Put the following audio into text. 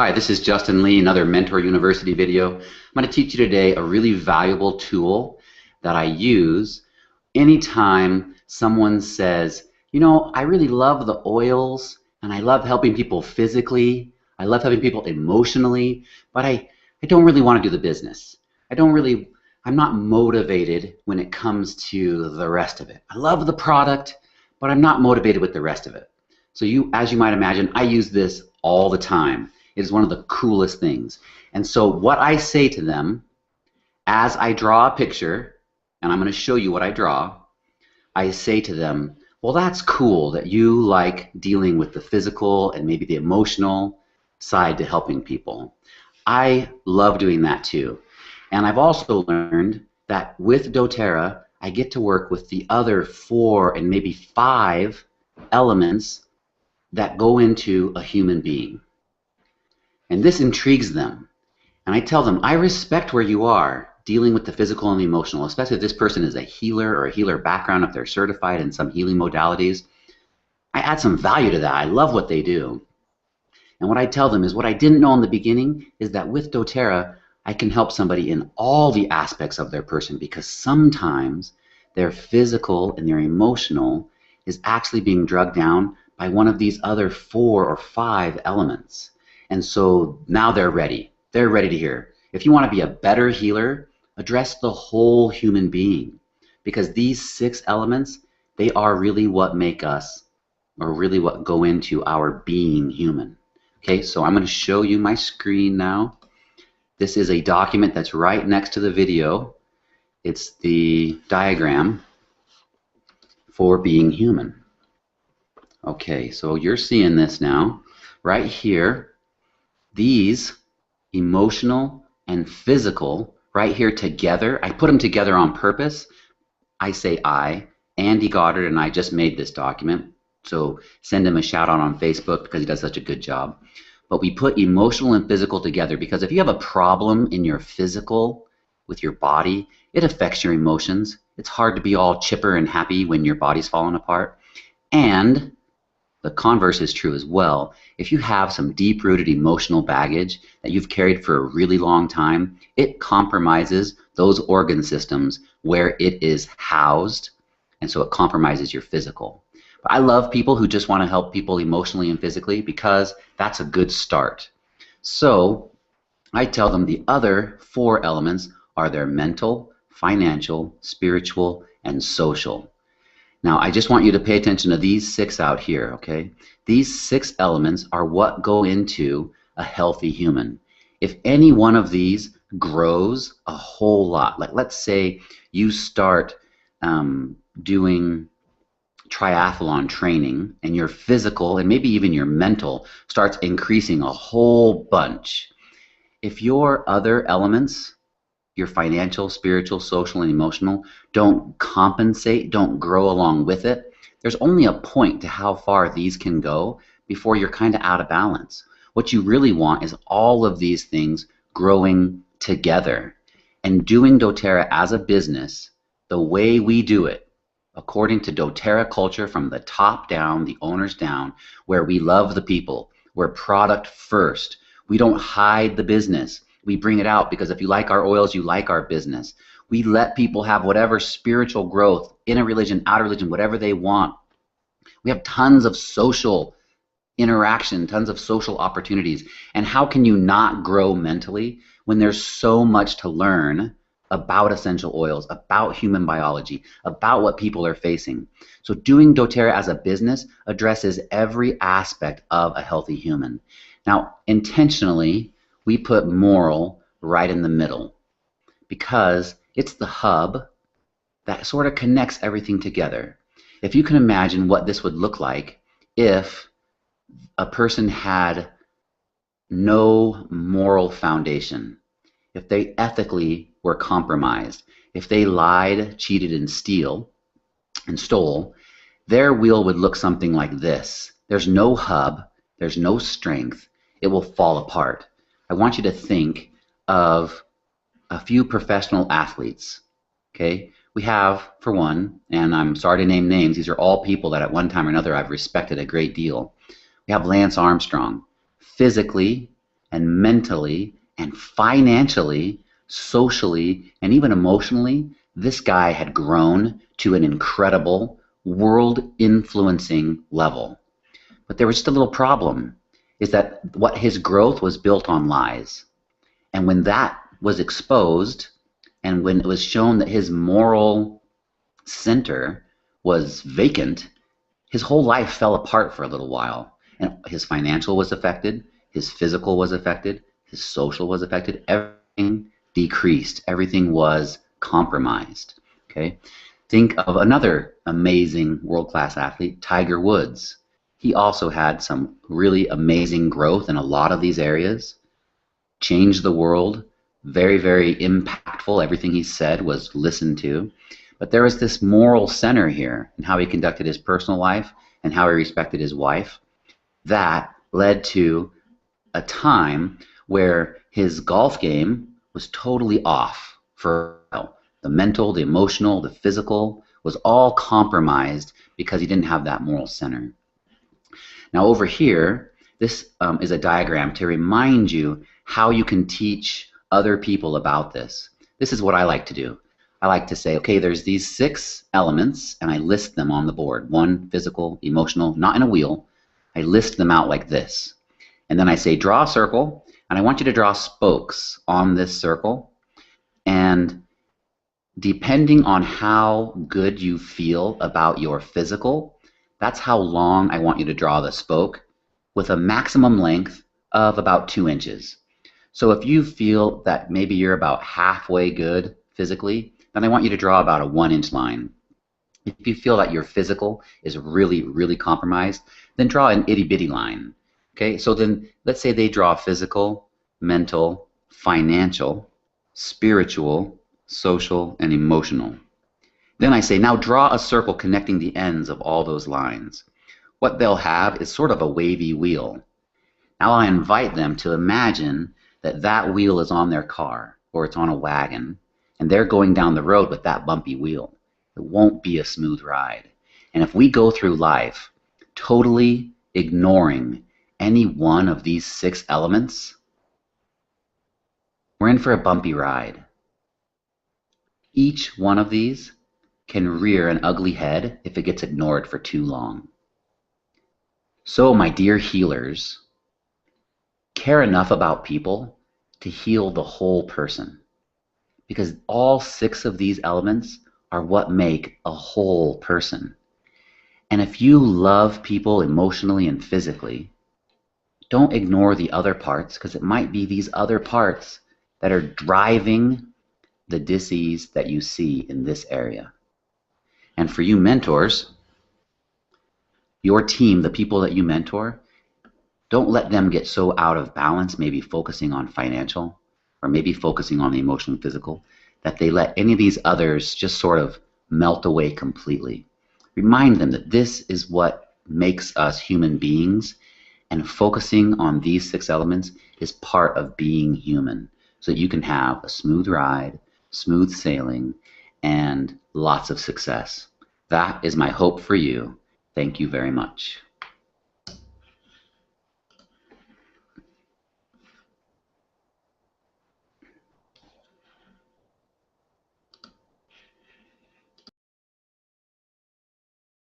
Hi, this is Justin Lee, another Mentor University video. I'm going to teach you today a really valuable tool that I use anytime someone says, I really love the oils and I love helping people physically, I love helping people emotionally, but I don't really want to do the business. I'm not motivated when it comes to the rest of it. I love the product, but I'm not motivated with the rest of it. So as you might imagine, I use this all the time. It is one of the coolest things. And so what I say to them as I draw a picture, and I'm going to show you what I draw, I say to them, well, that's cool that you like dealing with the physical and maybe the emotional side to helping people. I love doing that too. And I've also learned that with doTERRA, I get to work with the other 4 and maybe 5 elements that go into a human being. And this intrigues them. And I tell them, I respect where you are dealing with the physical and the emotional, especially if this person is a healer or a healer background, if they're certified in some healing modalities. I add some value to that. I love what they do. And what I tell them is what I didn't know in the beginning is that with doTERRA, I can help somebody in all the aspects of their person, because sometimes their physical and their emotional is actually being drugged down by one of these other 4 or 5 elements. And so now they're ready. They're ready to hear. If you want to be a better healer, address the whole human being, because these 6 elements, they are really what make us, or really what go into our being human. Okay, so I'm going to show you my screen now. This is a document that's right next to the video. It's the diagram for being human. Okay, so you're seeing this now. Right here, these emotional and physical right here together, I put them together on purpose. I say Andy Goddard and I just made this document, so send him a shout out on Facebook because he does such a good job. But we put emotional and physical together because if you have a problem in your physical with your body, it affects your emotions. It's hard to be all chipper and happy when your body's falling apart. And the converse is true as well. If you have some deep-rooted emotional baggage that you've carried for a really long time, it compromises those organ systems where it is housed, and so it compromises your physical. But I love people who just want to help people emotionally and physically because that's a good start. So I tell them the other 4 elements are their mental, financial, spiritual, and social. Now, I just want you to pay attention to these 6 out here, okay? These 6 elements are what go into a healthy human. If any one of these grows a whole lot, like let's say you start doing triathlon training and your physical and maybe even your mental starts increasing a whole bunch. If your other elements, your financial, spiritual, social, and emotional, don't compensate, don't grow along with it, there's only a point to how far these can go before you're kind of out of balance. What you really want is all of these things growing together. And doing doTERRA as a business, the way we do it, according to doTERRA culture from the top down, the owners down, where we love the people, we're product first. We don't hide the business. We bring it out because if you like our oils, you like our business. We let people have whatever spiritual growth, in a religion, out of religion, whatever they want. We have tons of social interaction, tons of social opportunities. And how can you not grow mentally when there's so much to learn about essential oils, about human biology, about what people are facing? So doing doTERRA as a business addresses every aspect of a healthy human. Now, intentionally, we put moral right in the middle because it's the hub that sort of connects everything together. If you can imagine what this would look like if a person had no moral foundation, if they ethically were compromised, if they lied, cheated, and stole, their wheel would look something like this. There's no hub, there's no strength, it will fall apart. I want you to think of a few professional athletes, okay? We have, for one, and I'm sorry to name names, these are all people that at one time or another I've respected a great deal. We have Lance Armstrong. Physically, and mentally and financially, socially, and even emotionally, this guy had grown to an incredible world-influencing level. But there was just a little problem, is that what his growth was built on lies. And when that was exposed, and when it was shown that his moral center was vacant, his whole life fell apart for a little while. And his financial was affected, his physical was affected, his social was affected, everything decreased, everything was compromised. Okay? Think of another amazing world-class athlete, Tiger Woods. He also had some really amazing growth in a lot of these areas, changed the world, very, very impactful. Everything he said was listened to. But there was this moral center here in how he conducted his personal life and how he respected his wife that led to a time where his golf game was totally off for a while. The mental, the emotional, the physical was all compromised because he didn't have that moral center. Now over here, this is a diagram to remind you how you can teach other people about this. This is what I like to do. I like to say, okay, there's these 6 elements, and I list them on the board. 1, physical, emotional, not in a wheel. I list them out like this. And then I say, draw a circle, and I want you to draw spokes on this circle. And depending on how good you feel about your physical, that's how long I want you to draw the spoke, with a maximum length of about 2 inches. So if you feel that maybe you're about halfway good physically, then I want you to draw about a 1-inch line. If you feel that your physical is really, really compromised, then draw an itty-bitty line. Okay, so then let's say they draw physical, mental, financial, spiritual, social, and emotional. Then I say, now draw a circle connecting the ends of all those lines. What they'll have is sort of a wavy wheel. Now I invite them to imagine that that wheel is on their car, or it's on a wagon, and they're going down the road with that bumpy wheel. It won't be a smooth ride. And if we go through life totally ignoring any one of these 6 elements, we're in for a bumpy ride. Each one of these can rear an ugly head if it gets ignored for too long. So, my dear healers, care enough about people to heal the whole person. Because all 6 of these elements are what make a whole person. And if you love people emotionally and physically, don't ignore the other parts, because it might be these other parts that are driving the dis-ease that you see in this area. And for you mentors, your team, the people that you mentor, don't let them get so out of balance, maybe focusing on financial or maybe focusing on the emotional and physical, that they let any of these others just sort of melt away completely. Remind them that this is what makes us human beings, and focusing on these 6 elements is part of being human, so that you can have a smooth ride, smooth sailing, and lots of success. That is my hope for you. Thank you very much.